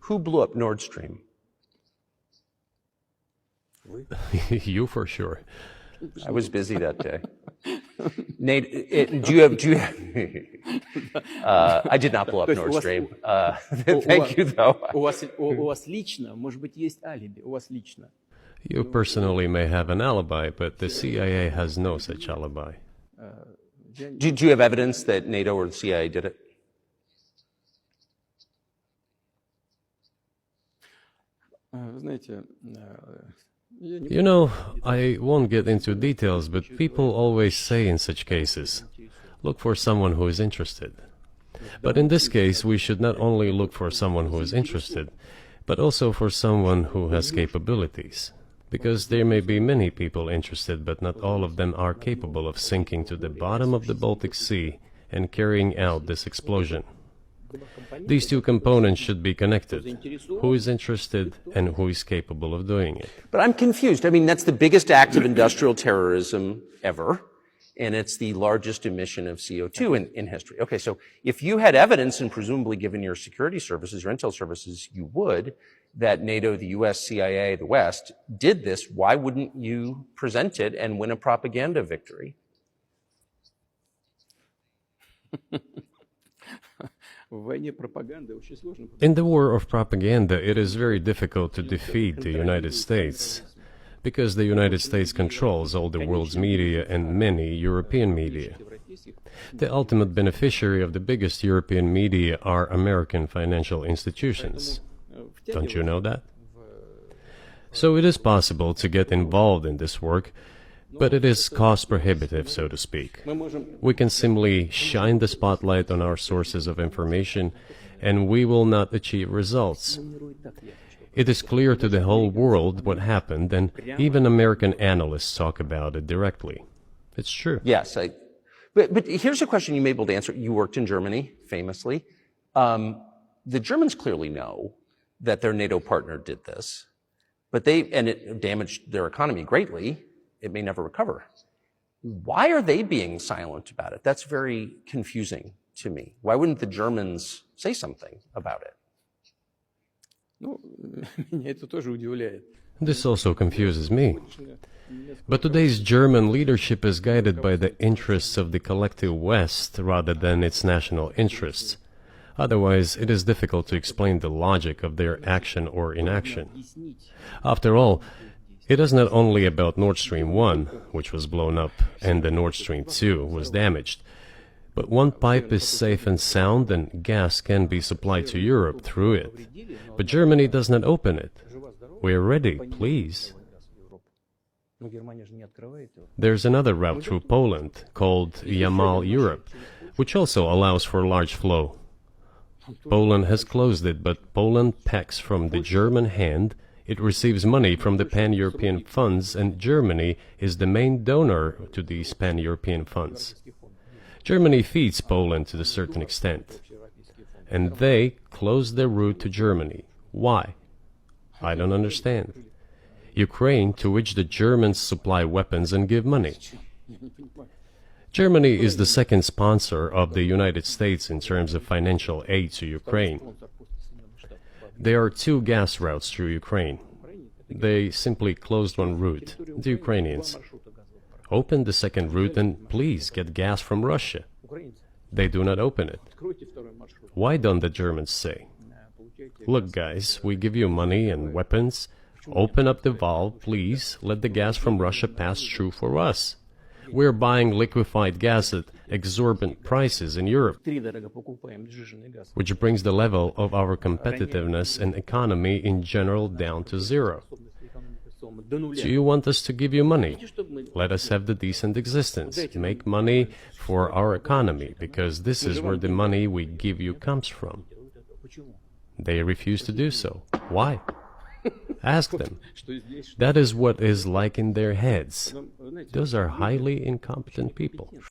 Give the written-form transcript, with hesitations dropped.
Who blew up Nord Stream? You for sure. I was busy that day. Nate, do you have I did not blow up Nord Stream. Thank you, though. У вас лично, может быть, есть алиби, у вас лично. You personally may have an alibi, but the CIA has no such alibi. Do you have evidence that NATO or the CIA did it? Знаете, You know, I won't get into details, but people always say in such cases, look for someone who is interested. But in this case, we should not only look for someone who is interested, but also for someone who has capabilities. Because there may be many people interested, but not all of them are capable of sinking to the bottom of the Baltic Sea and carrying out this explosion. These two components should be connected. Who is interested and who is capable of doing it? But I'm confused. I mean, that's the biggest act of industrial terrorism ever, and it's the largest emission of CO2 in history. Okay, so if you had evidence, and presumably given your security services, your intel services, you would, that NATO, the US, CIA, the West, did this, why wouldn't you present it and win a propaganda victory? In the war of propaganda, it is very difficult to defeat the United States, because the United States controls all the world's media and many European media. The ultimate beneficiary of the biggest European media are American financial institutions. Don't you know that? So it is possible to get involved in this work, but it is cost prohibitive, so to speak. We can simply shine the spotlight on our sources of information, and we will not achieve results. It is clear to the whole world what happened, and even American analysts talk about it directly. It's true. Yes, but here's a question you may be able to answer. You worked in Germany, famously. The Germans clearly know that their NATO partner did this, and it damaged their economy greatly. It may never recover. Why are they being silent about it? That's very confusing to me. Why wouldn't the Germans say something about it? This also confuses me. But today's German leadership is guided by the interests of the collective West rather than its national interests. Otherwise, it is difficult to explain the logic of their action or inaction. After all, it is not only about Nord Stream 1, which was blown up, and the Nord Stream 2 was damaged, but one pipe is safe and sound and gas can be supplied to Europe through it. But Germany does not open it. We are ready, please. There's another route through Poland, called Yamal Europe, which also allows for large flow. Poland has closed it, but Poland packs from the German hand. It receives money from the pan-European funds, and Germany is the main donor to these pan-European funds. Germany feeds Poland to a certain extent, and they close their route to Germany. Why? I don't understand. Ukraine, to which the Germans supply weapons and give money. Germany is the second sponsor of the United States in terms of financial aid to Ukraine. There are two gas routes through Ukraine. They simply closed one route, the Ukrainians. Open the second route and please get gas from Russia. They do not open it. Why don't the Germans say, look guys, we give you money and weapons, open up the valve, please, let the gas from Russia pass through for us. We're buying liquefied gas at exorbitant prices in Europe, which brings the level of our competitiveness and economy in general down to zero. Do you want us to give you money? Let us have the decent existence. Make money for our economy, because this is where the money we give you comes from. They refuse to do so. Why? Ask them. That is what is like in their heads. Those are highly incompetent people.